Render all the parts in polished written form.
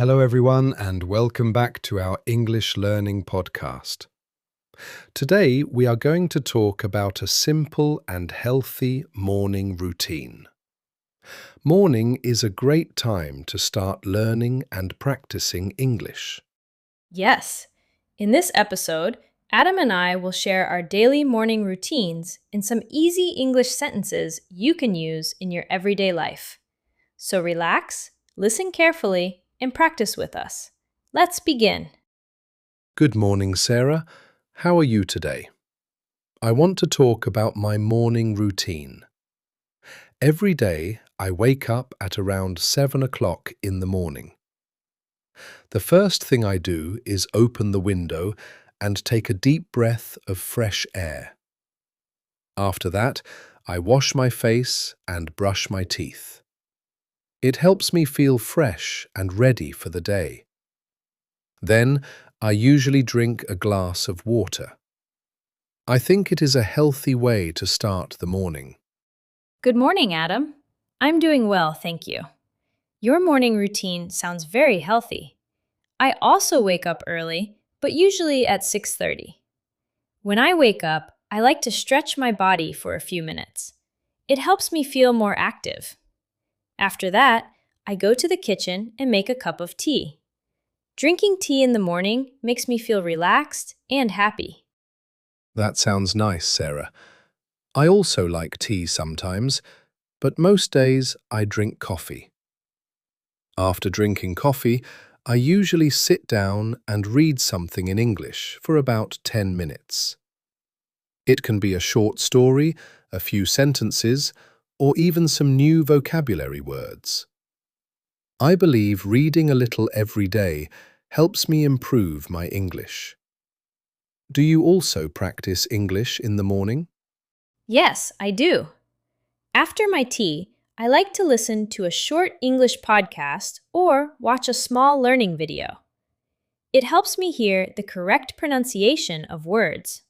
Hello, everyone, and welcome back to our English Learning Podcast. Today, we are going to talk about a simple and healthy morning routine. Morning is a great time to start learning and practicing English. Yes. In this episode, Adam and I will share our daily morning routines and some easy English sentences you can use in your everyday life. So relax, listen carefully, and practice with us. Let's begin. Good morning, Sarah. How are you today? I want to talk about my morning routine. Every day, I wake up at around 7 o'clock in the morning. The first thing I do is open the window and take a deep breath of fresh air. After that, I wash my face and brush my teeth. It helps me feel fresh and ready for the day. Then, I usually drink a glass of water. I think it is a healthy way to start the morning. Good morning, Adam. I'm doing well, thank you. Your morning routine sounds very healthy. I also wake up early, but usually at 6:30. When I wake up, I like to stretch my body for a few minutes. It helps me feel more active. After that, I go to the kitchen and make a cup of tea. Drinking tea in the morning makes me feel relaxed and happy. That sounds nice, Sarah. I also like tea sometimes, but most days I drink coffee. After drinking coffee, I usually sit down and read something in English for about 10 minutes. It can be a short story, a few sentences, or even some new vocabulary words. I believe reading a little every day helps me improve my English. Do you also practice English in the morning? Yes, I do. After my tea, I like to listen to a short English podcast or watch a small learning video. It helps me hear the correct pronunciation of words.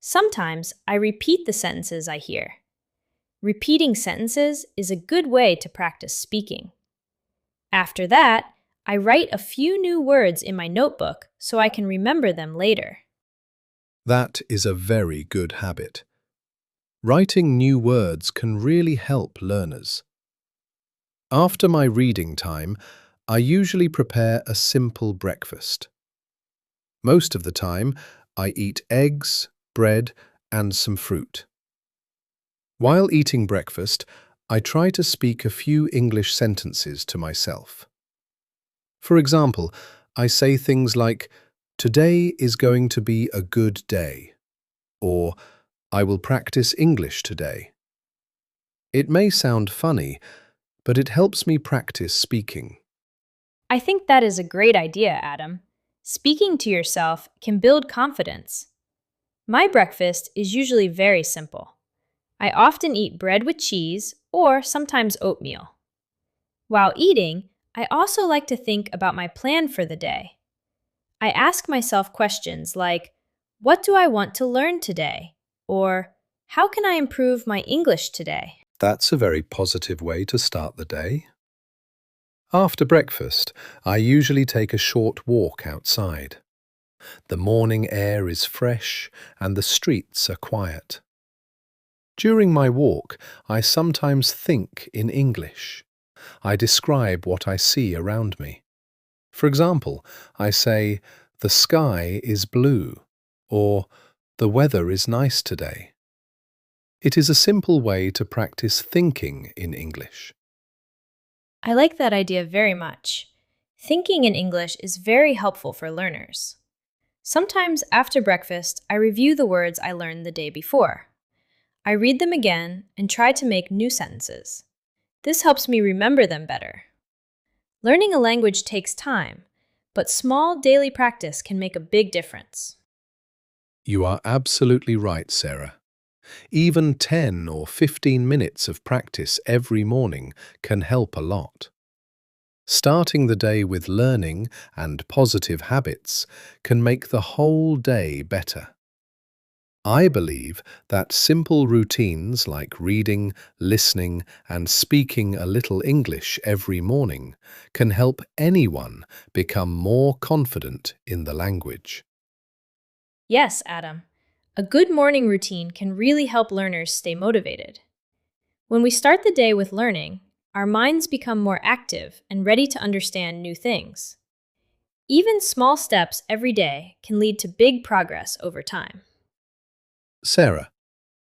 Sometimes I repeat the sentences I hear. Repeating sentences is a good way to practice speaking. After that, I write a few new words in my notebook so I can remember them later. That is a very good habit. Writing new words can really help learners. After my reading time, I usually prepare a simple breakfast. Most of the time, I eat eggs, bread, and some fruit. While eating breakfast, I try to speak a few English sentences to myself. For example, I say things like, "Today is going to be a good day," or "I will practice English today." It may sound funny, but it helps me practice speaking. I think that is a great idea, Adam. Speaking to yourself can build confidence. My breakfast is usually very simple. I often eat bread with cheese or sometimes oatmeal. While eating, I also like to think about my plan for the day. I ask myself questions like, what do I want to learn today? Or, how can I improve my English today? That's a very positive way to start the day. After breakfast, I usually take a short walk outside. The morning air is fresh and the streets are quiet. During my walk, I sometimes think in English. I describe what I see around me. For example, I say, "The sky is blue," or "The weather is nice today." It is a simple way to practice thinking in English. I like that idea very much. Thinking in English is very helpful for learners. Sometimes after breakfast, I review the words I learned the day before. I read them again and try to make new sentences. This helps me remember them better. Learning a language takes time, but small daily practice can make a big difference. You are absolutely right, Sarah. Even 10 or 15 minutes of practice every morning can help a lot. Starting the day with learning and positive habits can make the whole day better. I believe that simple routines like reading, listening, and speaking a little English every morning can help anyone become more confident in the language. Yes, Adam. A good morning routine can really help learners stay motivated. When we start the day with learning, our minds become more active and ready to understand new things. Even small steps every day can lead to big progress over time. Sarah,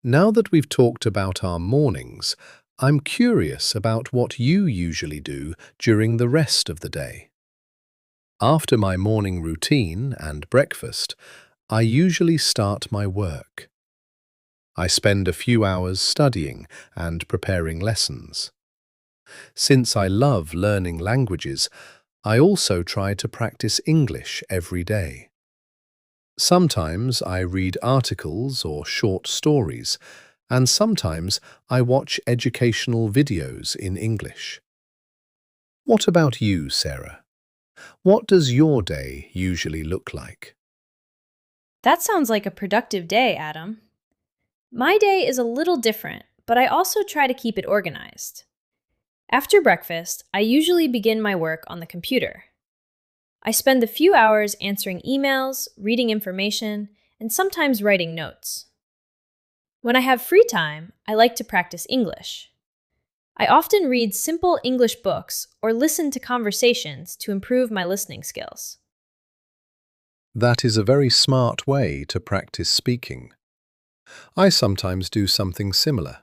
now that we've talked about our mornings, I'm curious about what you usually do during the rest of the day. After my morning routine and breakfast, I usually start my work. I spend a few hours studying and preparing lessons. Since I love learning languages, I also try to practice English every day. Sometimes I read articles or short stories, and sometimes I watch educational videos in English. What about you, Sarah? What does your day usually look like? That sounds like a productive day, Adam. My day is a little different, but I also try to keep it organized. After breakfast, I usually begin my work on the computer. I spend a few hours answering emails, reading information, and sometimes writing notes. When I have free time, I like to practice English. I often read simple English books or listen to conversations to improve my listening skills. That is a very smart way to practice speaking. I sometimes do something similar.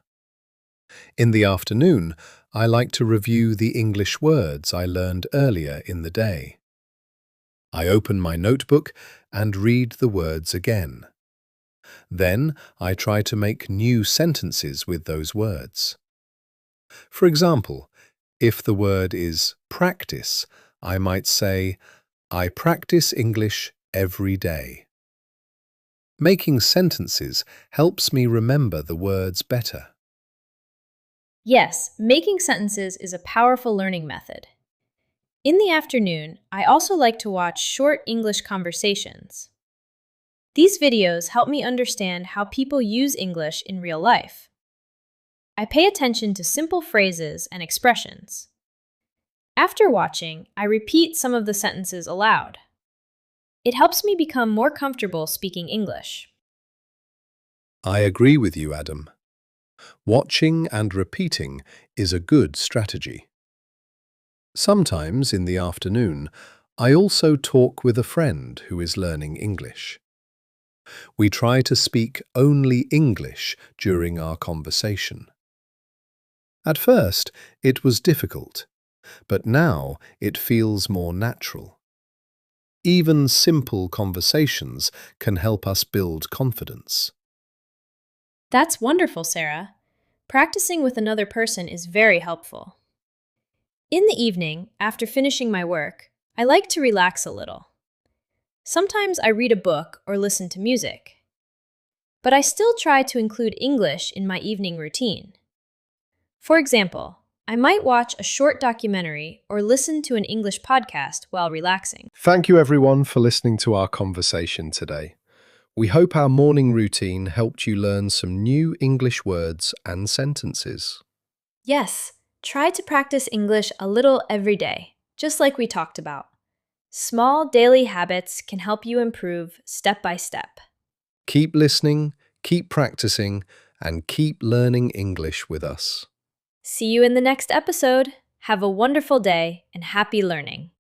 In the afternoon, I like to review the English words I learned earlier in the day. I open my notebook and read the words again. Then I try to make new sentences with those words. For example, if the word is practice, I might say, I practice English every day. Making sentences helps me remember the words better. Yes, making sentences is a powerful learning method. In the afternoon, I also like to watch short English conversations. These videos help me understand how people use English in real life. I pay attention to simple phrases and expressions. After watching, I repeat some of the sentences aloud. It helps me become more comfortable speaking English. I agree with you, Adam. Watching and repeating is a good strategy. Sometimes in the afternoon, I also talk with a friend who is learning English. We try to speak only English during our conversation. At first, it was difficult, but now it feels more natural. Even simple conversations can help us build confidence. That's wonderful, Sarah. Practicing with another person is very helpful. In the evening, after finishing my work, I like to relax a little. Sometimes I read a book or listen to music. But I still try to include English in my evening routine. For example, I might watch a short documentary or listen to an English podcast while relaxing. Thank you everyone for listening to our conversation today. We hope our morning routine helped you learn some new English words and sentences. Yes, try to practice English a little every day, just like we talked about. Small daily habits can help you improve step by step. Keep listening, keep practicing, and keep learning English with us. See you in the next episode. Have a wonderful day and happy learning.